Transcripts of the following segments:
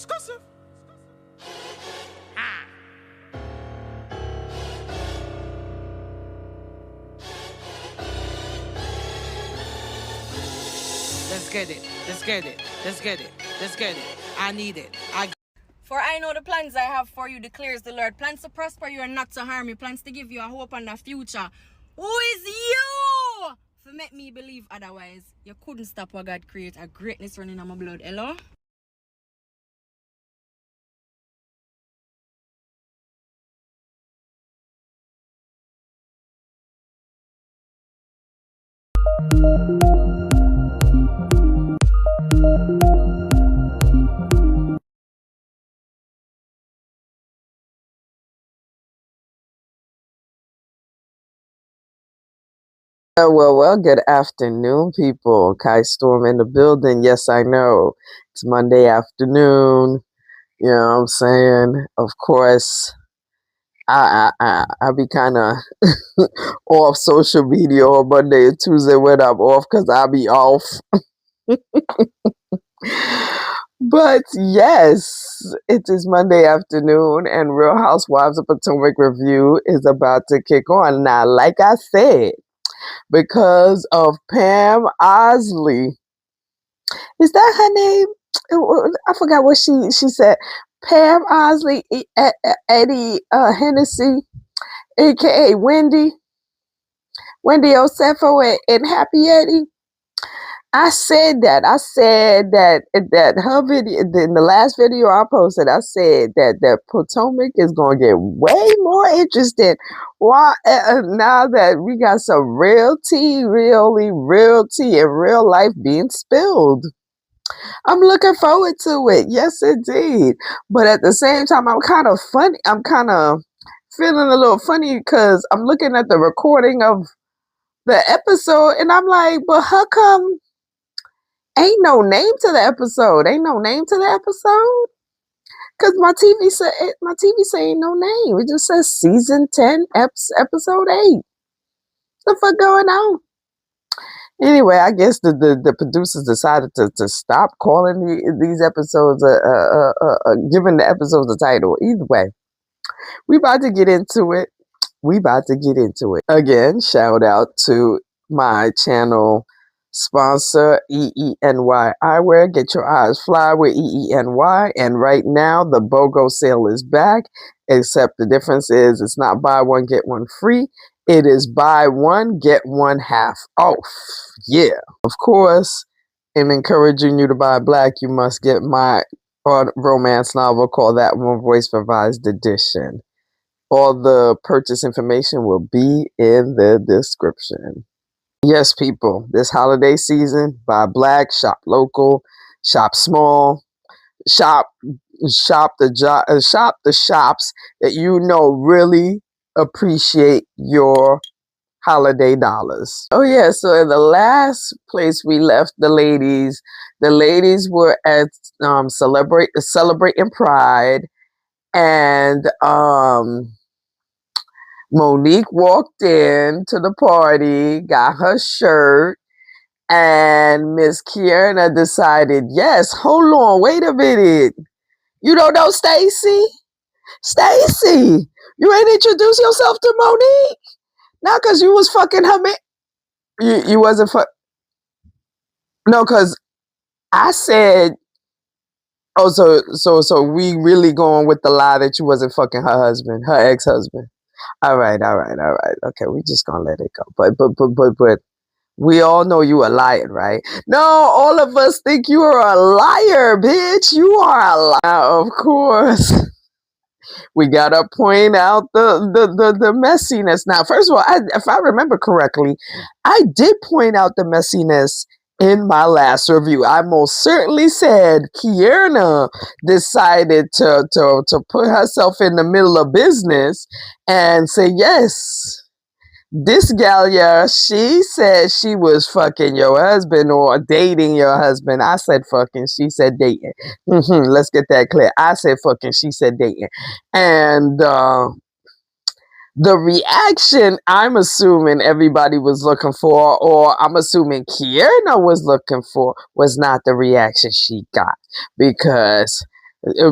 Let's get it. Let's get it. Let's get it. Let's get it. I need it. For I know the plans I have for you, declares the Lord. Plans to prosper you and not to harm you. Plans to give you a hope and a future. Who is you? To make me believe otherwise. You couldn't stop what God create. A greatness running on my blood. Hello? Well, good afternoon, people. Kai Storm in the building. Yes, I know. It's Monday afternoon. You know what I'm saying? Of course, I be kind of off social media on Monday and Tuesday when I'm off because I be off. But yes, it is Monday afternoon and Real Housewives of Potomac review is about to kick on. Now, like I said, because of Pam Osley. Is that her name? I forgot what she said. Pam Osley, Eddie Hennessy, aka Wendy Osefo, and Happy Eddie. I said that her video in the last video I posted. I said that Potomac is gonna get way more interesting. Why now that we got some real tea, real tea in real life being spilled? I'm looking forward to it. Yes, indeed. But at the same time, I'm kind of funny. I'm kind of feeling a little funny because I'm looking at the recording of the episode, and I'm like, but how come? Ain't no name to the episode. Ain't no name to the episode. Cause my TV say ain't no name. It just says season 10, episode 8. What the fuck going on? Anyway, I guess the producers decided to stop calling these episodes, giving the episodes a title. Either way, we about to get into it. Again, shout out to my channel sponsor, EENY Eyewear. Get your eyes fly with EENY. And right now, the BOGO sale is back, except the difference is it's not buy one, get one free. It is buy one, get one half off. Yeah. Of course, in encouraging you to buy black, you must get my romance novel called That One Voice Revised Edition. All the purchase information will be in the description. Yes, people, this holiday season, buy black, shop local, shop small, shop the shops that you know really appreciate your holiday dollars. Oh yeah, so in the last place we left the ladies were at celebrating Pride, and Monique walked in to the party, got her shirt, and Miss Kierna decided, yes, hold on, wait a minute. You don't know Stacy? Stacy, you ain't introduced yourself to Monique? Not because you was fucking her man. You wasn't No, because I said, oh, so we really going with the lie that you wasn't fucking her husband, her ex-husband. All right. Okay, we just gonna let it go. But we all know you a liar, right? No, all of us think you are a liar, bitch. You are a liar, of course. We gotta point out the messiness. Now, first of all, if I remember correctly, I did point out the messiness in my last review. I most certainly said Kierna decided to put herself in the middle of business and say, yes, this gal, yeah, she said she was fucking your husband or dating your husband. I said fucking, she said dating. Let's get that clear. I said fucking, she said dating. And the reaction I'm assuming everybody was looking for, or I'm assuming Kierna was looking for, was not the reaction she got. Because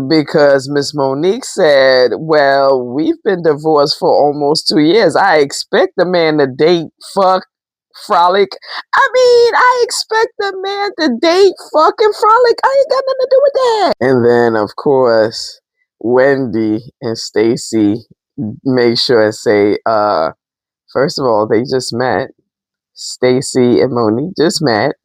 because Miss Monique said, well, we've been divorced for almost 2 years. I expect the man to date, fuck, frolic. I mean, I expect the man to date, fucking frolic. I ain't got nothing to do with that. And then, of course, Wendy and Stacy make sure and say, first of all, they just met. Stacy and Monique just met.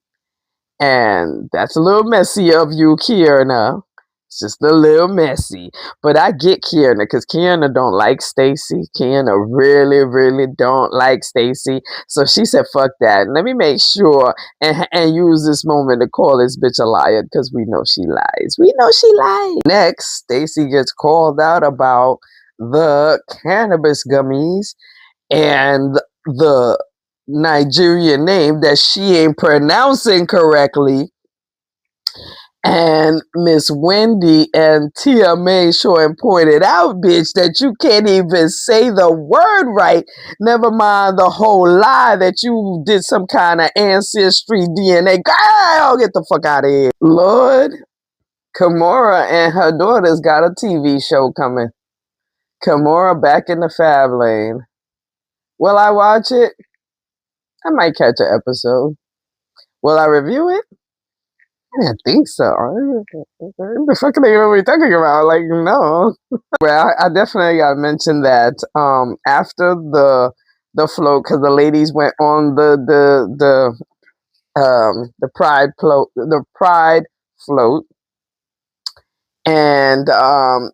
And that's a little messy of you, Kierna. It's just a little messy. But I get Kierna because Kierna don't like Stacy. Kierna really, really don't like Stacy. So she said, fuck that. Let me make sure and use this moment to call this bitch a liar because we know she lies. We know she lies. Next, Stacy gets called out about the cannabis gummies and the Nigerian name that she ain't pronouncing correctly. And Miss Wendy and Tia made sure and pointed out, bitch, that you can't even say the word right. Never mind the whole lie that you did some kind of ancestry DNA. Girl, get the fuck out of here. Lord, Kimora and her daughters got a TV show coming. Kimora back in the fab lane. Will I watch it? I might catch an episode. Will I review it? I didn't think so. What the fuck are they gonna be talking about? Like, no. Well, I definitely gotta mention that after the float, because the ladies went on the pride float, and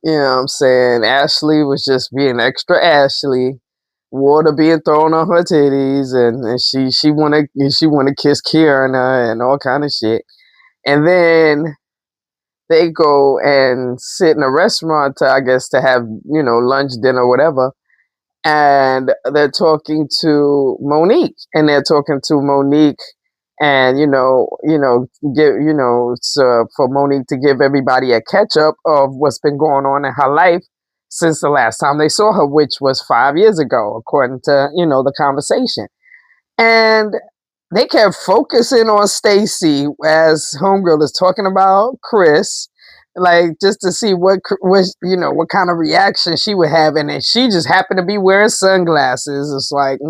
you know what I'm saying, Ashley was just being extra Ashley, water being thrown on her titties, and she wanna kiss Kierna and all kind of shit. And then they go and sit in a restaurant to, I guess, to have, you know, lunch, dinner, whatever. And they're talking to Monique, and and so for Monique to give everybody a catch up of what's been going on in her life since the last time they saw her, which was 5 years ago, according to, the conversation. And they kept focusing on Stacy as homegirl is talking about Chris, like just to see what kind of reaction she would have, and then she just happened to be wearing sunglasses. It's like,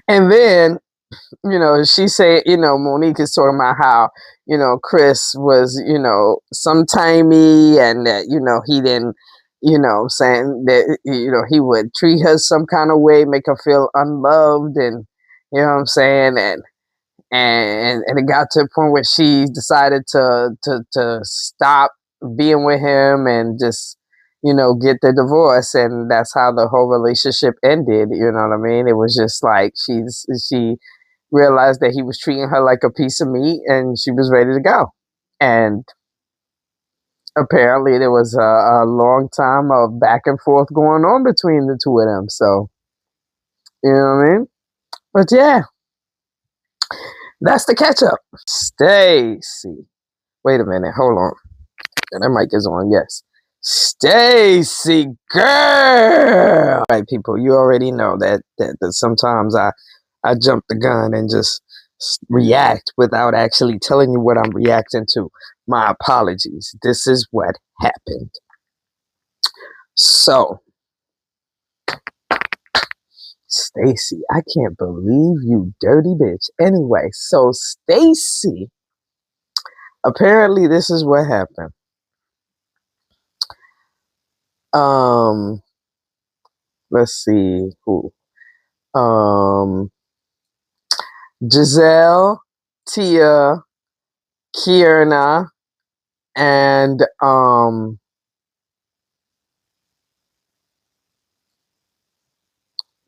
and then she said, Monique is talking about how Chris was sometimey, and that he didn't. Saying that he would treat her some kind of way, make her feel unloved, and you know what I'm saying, and it got to a point where she decided to stop being with him and just get the divorce, and that's how the whole relationship ended. You know what I mean? It was just like she realized that he was treating her like a piece of meat, and she was ready to go. And apparently there was a long time of back and forth going on between the two of them. So, you know what I mean? But yeah, that's the catch up. Stacy. Wait a minute. Hold on. That mic is on. Yes. Stacy, girl. All right, people, you already know that sometimes I jump the gun and just react without actually telling you what I'm reacting to. My apologies. This is what happened. So, Stacy, I can't believe you dirty bitch. Anyway, so Stacy, apparently this is what happened. Let's see who. Giselle, Tia, Kierna, and who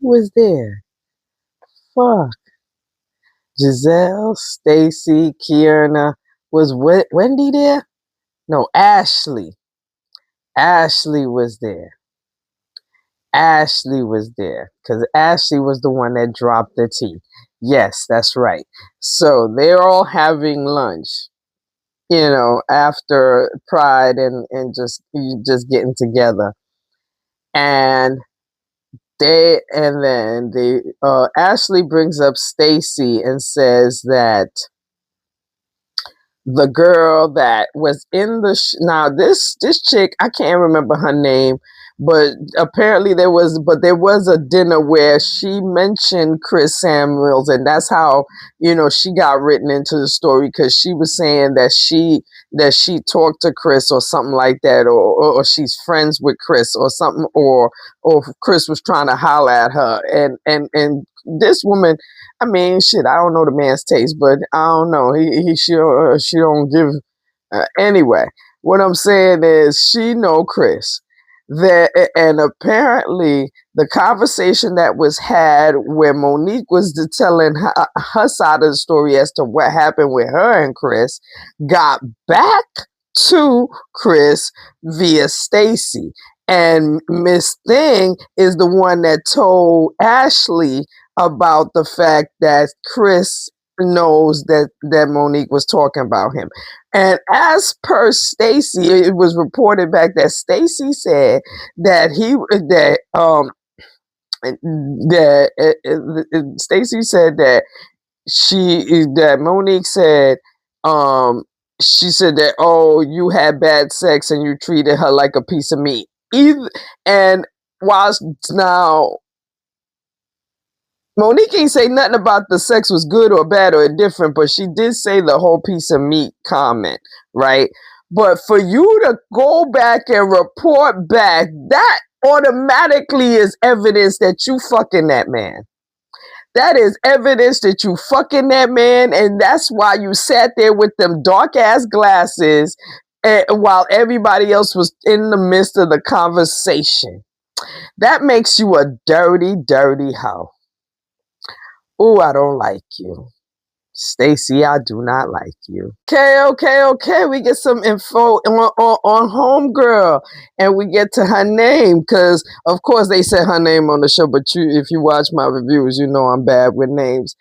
was there? Fuck. Giselle, Stacy, Kierna. Was Wendy there? No, Ashley. Ashley was there. Ashley was there because Ashley was the one that dropped the tea. Yes, that's right. So they're all having lunch, after Pride and just getting together. And Ashley brings up Stacy and says that the girl that was in the now this chick, I can't remember her name, but apparently there was a dinner where she mentioned Chris Samuels, and that's how she got written into the story, because she was saying that she talked to Chris or something like that, or she's friends with Chris or something, or Chris was trying to holler at her, and this woman, I mean, shit, I don't know the man's taste, but I don't know. She don't give. Anyway, what I'm saying is she know Chris. And apparently the conversation that was had where Monique was telling her side of the story as to what happened with her and Chris got back to Chris via Stacy. And Miss Thing is the one that told Ashley about the fact that Chris knows that Monique was talking about him. And as per Stacy, it was reported back that Stacy said that Stacy said that Monique said she said that, oh, you had bad sex and you treated her like a piece of meat. And whilst now Monique ain't say nothing about the sex was good or bad or different, but she did say the whole piece of meat comment, right? But for you to go back and report back, that automatically is evidence that you fucking that man. That is evidence that you fucking that man, and that's why you sat there with them dark ass glasses while everybody else was in the midst of the conversation. That makes you a dirty, dirty hoe. Ooh, I don't like you. Stacy, I do not like you. Okay. We get some info on Homegirl, and we get to her name, because of course they said her name on the show, but if you watch my reviews, you know I'm bad with names.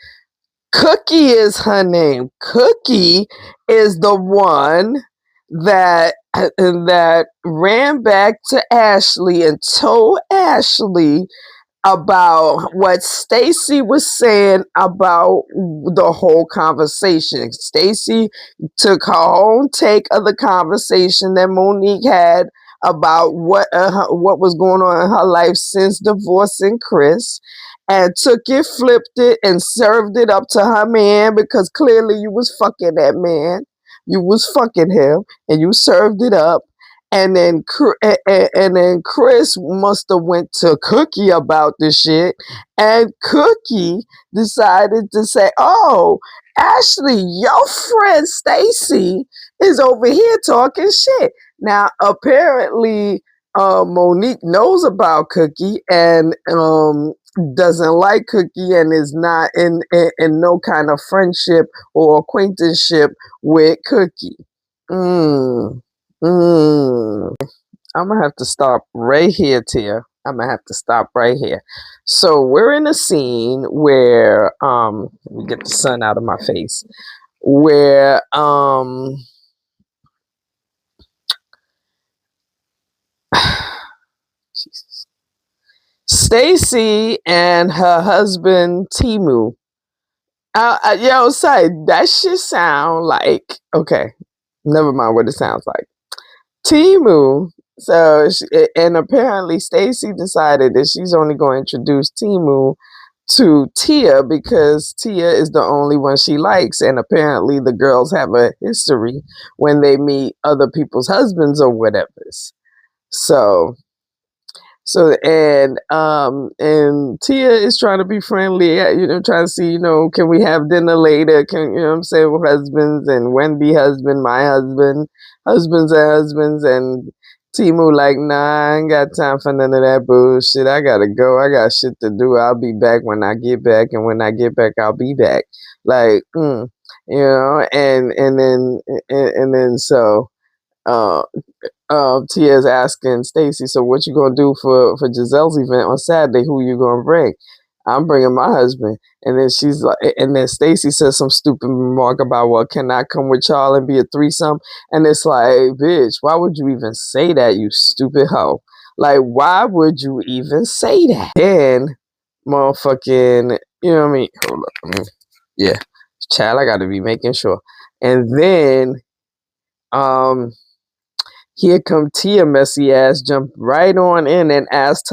Cookie is her name. Cookie is the one that ran back to Ashley and told Ashley about what Stacy was saying about the whole conversation. Stacy took her own take of the conversation that Monique had about what was going on in her life since divorcing Chris, and took it, flipped it, and served it up to her man, because clearly you was fucking that man. You was fucking him, and you served it up. And then Chris must have went to Cookie about this shit, and Cookie decided to say, "Oh, Ashley, your friend Stacy is over here talking shit." Now, apparently, Monique knows about Cookie and doesn't like Cookie, and is not in no kind of friendship or acquaintanceship with Cookie. I'm gonna have to stop right here, Tia. I'm gonna have to stop right here. So we're in a scene where let me get the sun out of my face. Where Jesus. Stacy and her husband Timu. Yo, say that shit sound like, okay. Never mind what it sounds like. Timu. So, and apparently Stacy decided that she's only going to introduce Timu to Tia, because Tia is the only one she likes, and apparently the girls have a history when they meet other people's husbands or whatever. And Tia is trying to be friendly, trying to see, can we have dinner later? Can, I'm saying, with husbands, and Wendy husband, my husband, husbands and husbands, and Timu like, nah, I ain't got time for none of that bullshit. I gotta go. I got shit to do. I'll be back when I get back, and when I get back, I'll be back. Like, and then so. Tia's asking Stacy, so what you gonna do for Giselle's event on Saturday? Who you gonna bring? I'm bringing my husband. And then she's like, and then Stacy says some stupid remark about, well, can I come with y'all and be a threesome? And it's like, bitch, why would you even say that, you stupid hoe? Like, why would you even say that? And motherfucking, you know what I mean? Hold up. Yeah. Child, I gotta be making sure. And then here come Tia messy ass jumped right on in and asked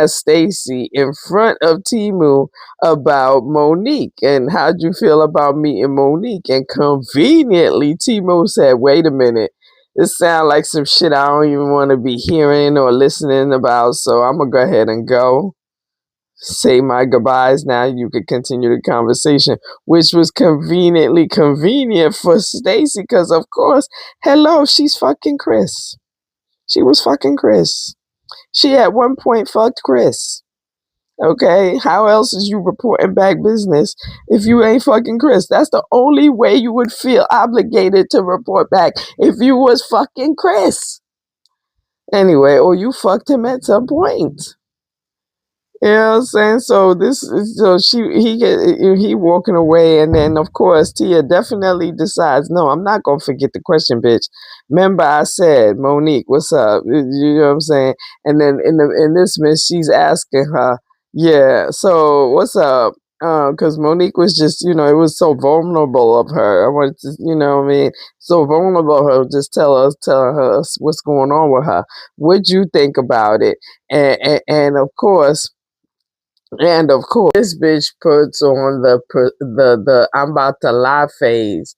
Stacy in front of Timu about Monique and how'd you feel about meeting Monique? And conveniently Timu said, wait a minute, this sounds like some shit I don't even want to be hearing or listening about, so I'm gonna go ahead and go. Say my goodbyes now. You could continue the conversation, which was conveniently convenient for Stacy because, of course, hello, she's fucking Chris. She was fucking Chris. She at one point fucked Chris. Okay, how else is you reporting back business if you ain't fucking Chris? That's the only way you would feel obligated to report back if you was fucking Chris. Anyway, or you fucked him at some point. You know what I'm saying? So this is he walking away, and then of course Tia definitely decides, no, I'm not gonna forget the question, bitch. Remember I said, Monique, what's up? You know what I'm saying? And then in this miss, she's asking her, yeah, so what's up? Because Monique was just, it was so vulnerable of her. I wanted to, what I mean, so vulnerable of her. Just telling her what's going on with her. What'd you think about it? And of course. This bitch puts on the I'm about to lie phase.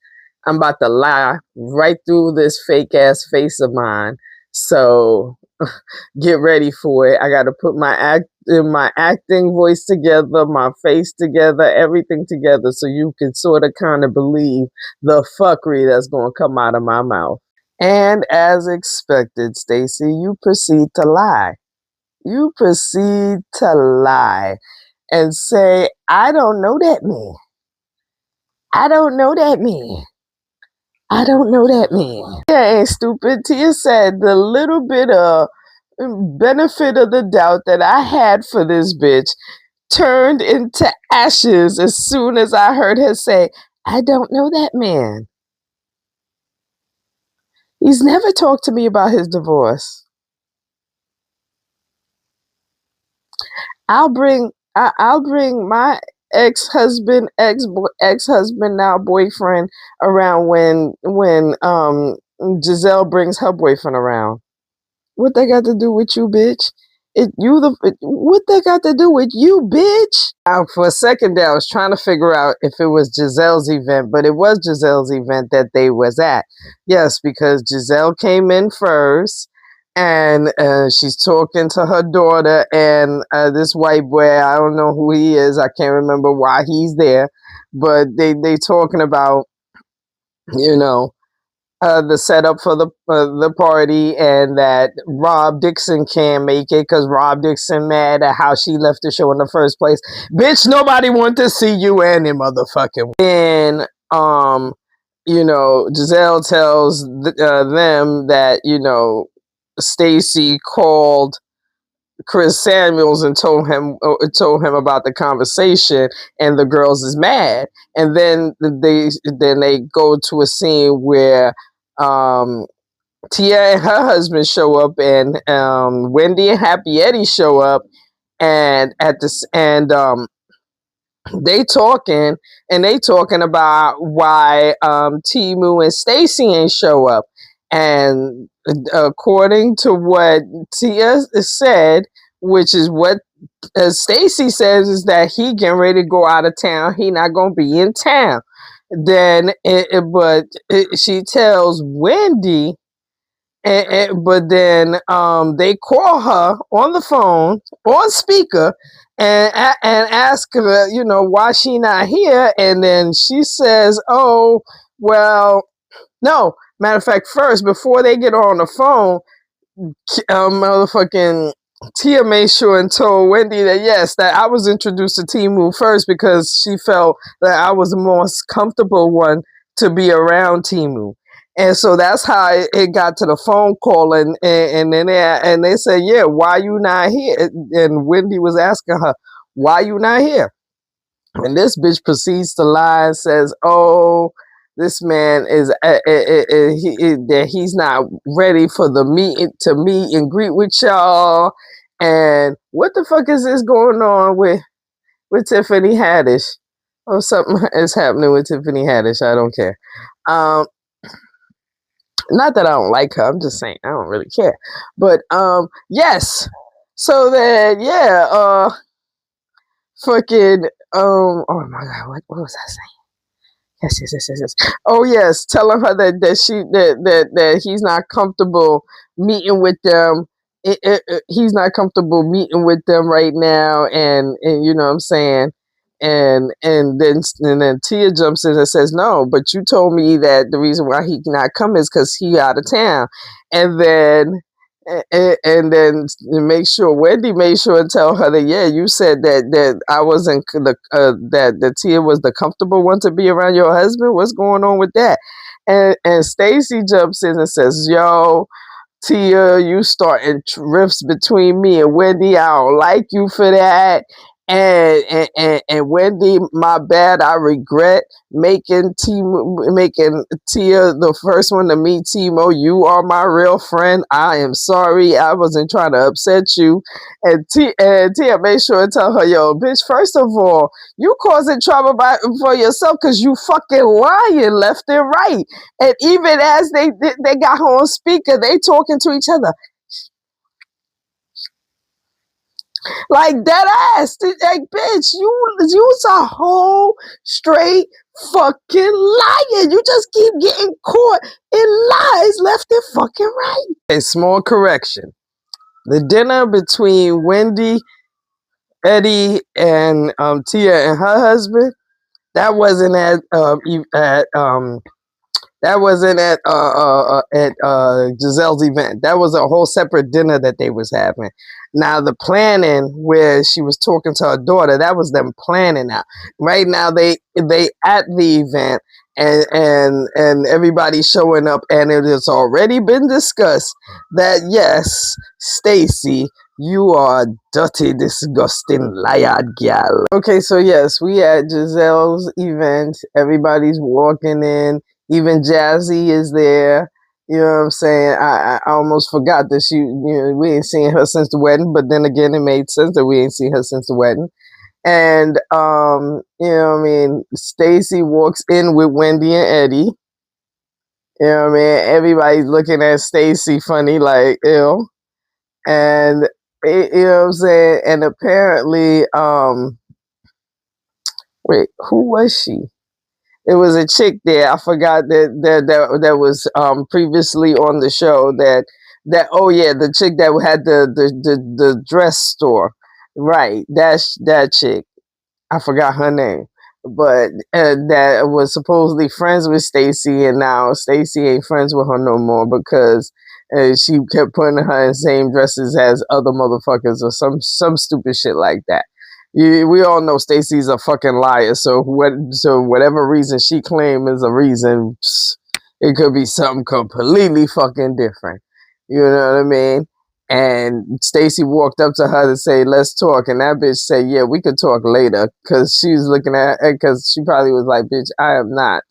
I'm about to lie right through this fake ass face of mine. So get ready for it. I got to put my acting voice together, my face together, everything together, so you can sort of kind of believe the fuckery that's going to come out of my mouth. And as expected, Stacy, you proceed to lie. You proceed to lie and say, I don't know that man. I don't know that man. I don't know that man. Tia ain't stupid. Tia said the little bit of benefit of the doubt that I had for this bitch turned into ashes as soon as I heard her say, I don't know that man. He's never talked to me about his divorce. I'll bring my ex-husband now boyfriend around when Giselle brings her boyfriend around. What they got to do with you, bitch? What they got to do with you, bitch? For a second there, I was trying to figure out if it was Giselle's event, but it was Giselle's event that they was at. Yes, because Giselle came in first. And she's talking to her daughter and this white boy. I don't know who he is. I can't remember why he's there, but they talking about the setup for the party, and that Rob Dixon can't make it because Rob Dixon mad at how she left the show in the first place. Bitch, nobody want to see you and him, motherfucking. And Giselle tells them that Stacy called Chris Samuels and told him about the conversation, and the girls is mad. And then they go to a scene where Tia and her husband show up, and Wendy and Happy Eddie show up, and they talking about why Timu and Stacy ain't show up. And according to what Tia said, which is what Stacy says, is that he getting ready to go out of town. He not gonna be in town. Then, she tells Wendy, but then they call her on the phone on speaker and ask her, why she not here. And then she says, oh, well, no. Matter of fact, first, before they get on the phone, motherfucking Tia made sure and told Wendy that yes, that I was introduced to Timu first because she felt that I was the most comfortable one to be around Timu. And so that's how it got to the phone call, and then they said, yeah, why you not here? And Wendy was asking her, why you not here? And this bitch proceeds to lie and says, oh, this man is that he's not ready for the meet and greet with y'all. And what the fuck is this going on with Tiffany Haddish? or something is happening with Tiffany Haddish. I don't care. Um, not that I don't like her. I'm just saying I don't really care. But yes. So then, yeah. Fucking. Oh my God. What was I saying? Yes. Oh yes, telling her that he's not comfortable meeting with them. He's not comfortable meeting with them right now, and you know what I'm saying. And then Tia jumps in and says, "No, but you told me that the reason why he cannot come is because he out of town." And then and then make sure Wendy made sure and tell her that, yeah, you said that I wasn't that Tia was the comfortable one to be around your husband. What's going on with that? And Stacy jumps in and says, yo, Tia, you starting rifts between me and Wendy. I don't like you for that. And Wendy, my bad. I regret making Tia the first one to meet Timo. You are my real friend. I am sorry. I wasn't trying to upset you. And Tia made sure to tell her, yo, bitch, first of all, you causing trouble for yourself because you fucking lying left and right. And even as they got her on speaker, they talking to each other. Like that ass. Like, bitch, you's a whole straight fucking liar. You just keep getting caught in lies left and fucking right. A small correction. The dinner between Wendy, Eddie, and Tia and her husband, that wasn't at Giselle's event. That was a whole separate dinner that they was having. Now the planning where she was talking to her daughter, that was them planning out. Right now they at the event and everybody's showing up, and it has already been discussed that yes, Stacy, you are a dirty, disgusting liar gal. Okay, so yes, we at Giselle's event. Everybody's walking in. Even Jazzy is there. You know what I'm saying? I almost forgot that we ain't seen her since the wedding, but then again, it made sense that we ain't seen her since the wedding. And, you know what I mean? Stacy walks in with Wendy and Eddie. You know what I mean? Everybody's looking at Stacy funny, like, ew. And, you know what I'm saying? And apparently, wait, who was she? It was a chick there. I forgot that was previously on the show. Oh yeah, the chick that had the dress store, right? That's that chick. I forgot her name, but that was supposedly friends with Stacy, and now Stacy ain't friends with her no more because she kept putting her in the same dresses as other motherfuckers or some stupid shit like that. We all know Stacy's a fucking liar, so whatever reason she claims is a reason, it could be something completely fucking different. You know what I mean? And Stacy walked up to her to say, let's talk. And that bitch said, yeah, we could talk later. Because she was looking at it, because she probably was like, bitch, I am not.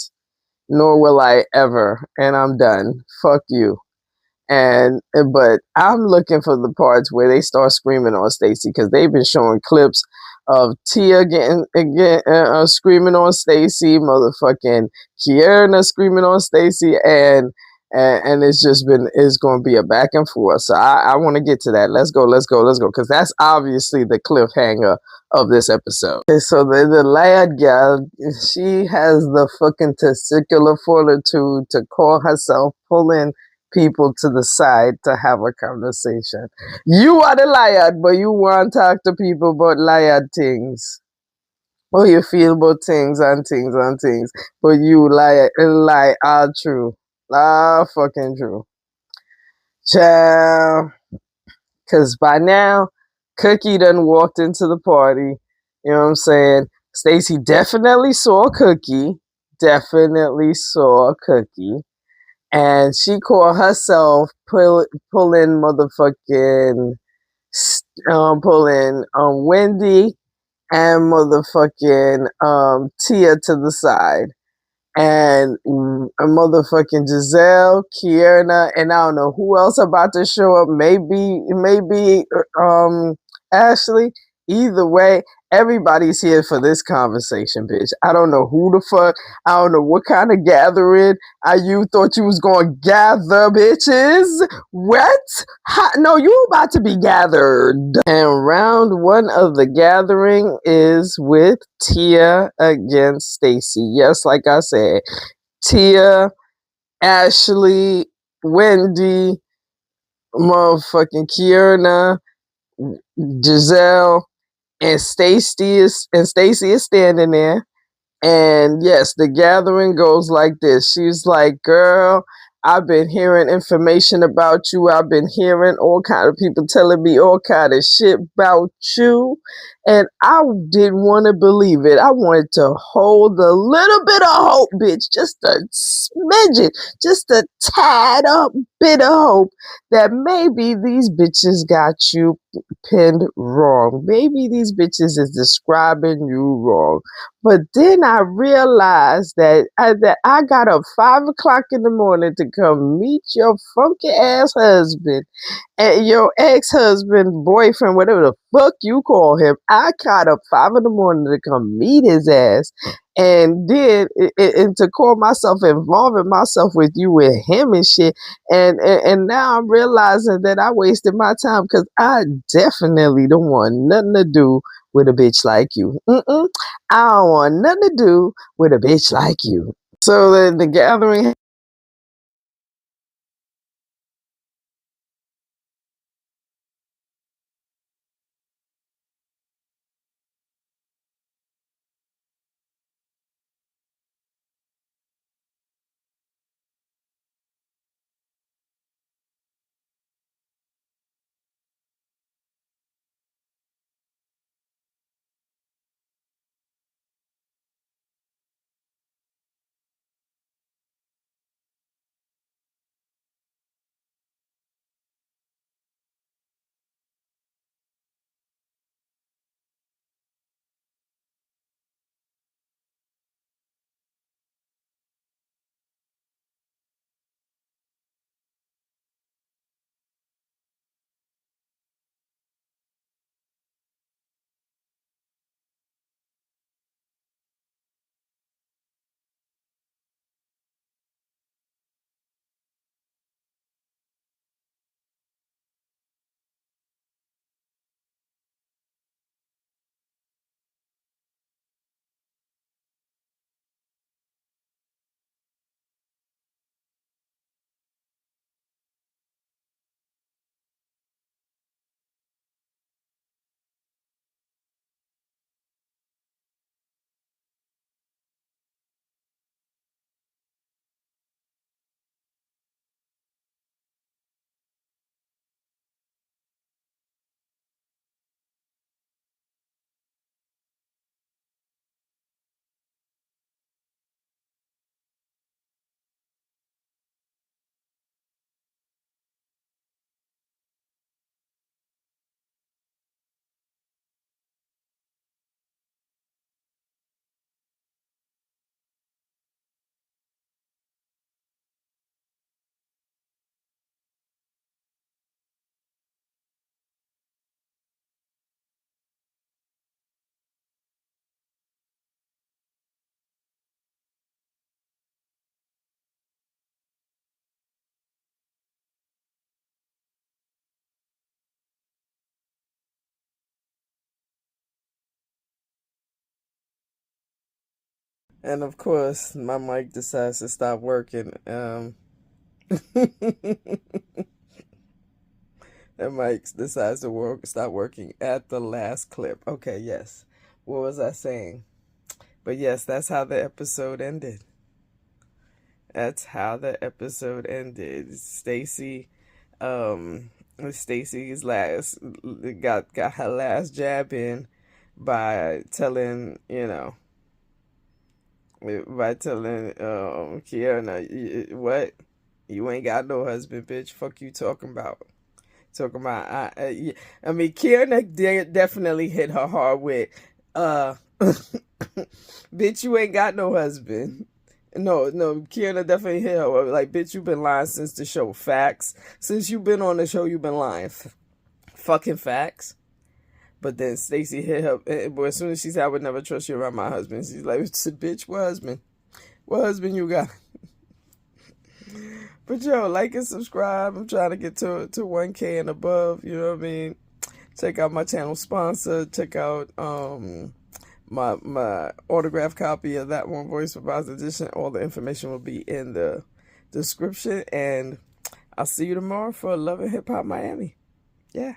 Nor will I ever. And I'm done. Fuck you. But I'm looking for the parts where they start screaming on Stacy, because they've been showing clips of Tia screaming on Stacy, motherfucking Kierna screaming on Stacy, and it's going to be a back and forth. So I want to get to that. Let's go, because that's obviously the cliffhanger of this episode. Okay, so the lad gal, she has the fucking testicular fortitude to call herself pulling people to the side to have a conversation. You are the liar, but you want to talk to people about liar things. Oh, you feel about things and things and things, but you lie all true. Ah, fucking true. Ciao. Because by now, Cookie done walked into the party. You know what I'm saying? Stacy definitely saw Cookie. Definitely saw Cookie. And she called herself pulling motherfucking pulling Wendy and motherfucking Tia to the side. And a motherfucking Giselle, Kierna, and I don't know who else about to show up. Maybe Ashley. Either way, Everybody's here for this conversation, bitch. I don't know who the fuck. I don't know what kind of gathering you thought you was going to gather, bitches. What? No, you about to be gathered. And round one of the gathering is with Tia against Stacy. Yes, like I said, Tia, Ashley, Wendy, motherfucking Kierna, Giselle, and Stacy is standing there. And yes, the gathering goes like this. She's like, girl, I've been hearing information about you. I've been hearing all kind of people telling me all kind of shit about you. And I didn't want to believe it. I wanted to hold a little bit of hope, bitch. Just a smidgen. Just a tad up bit of hope that maybe these bitches got you pinned wrong. Maybe these bitches is describing you wrong. But then I realized that I got up 5 o'clock in the morning to come meet your funky ass husband and your ex-husband, boyfriend, whatever the fuck you call him. I got up 5 in the morning to come meet his ass. And then and to call myself involving myself with you with him and shit. And now I'm realizing that I wasted my time because I definitely don't want nothing to do with a bitch like you. I don't want nothing to do with a bitch like you. So the gathering. And of course, my mic decides to stop working. The mic decides to stop working at the last clip. Okay, yes. What was I saying? But yes, that's how the episode ended. That's how the episode ended. Stacy's last got her last jab in by telling Kiara, what? You ain't got no husband, bitch. Fuck you talking about. I mean, Kiara definitely hit her hard with, bitch, you ain't got no husband. No, Kiara definitely hit her like, bitch, you've been lying since the show. Facts. Since you've been on the show, you've been lying. Fucking facts. But then Stacey hit her, boy, as soon as she said, I would never trust you around my husband, she's like, bitch, what husband? What husband you got? But yo, like and subscribe. I'm trying to get to 1K and above, you know what I mean? Check out my channel sponsor. Check out my autographed copy of That One Voice Revised Edition. All the information will be in the description. And I'll see you tomorrow for Love and Hip Hop Miami. Yeah.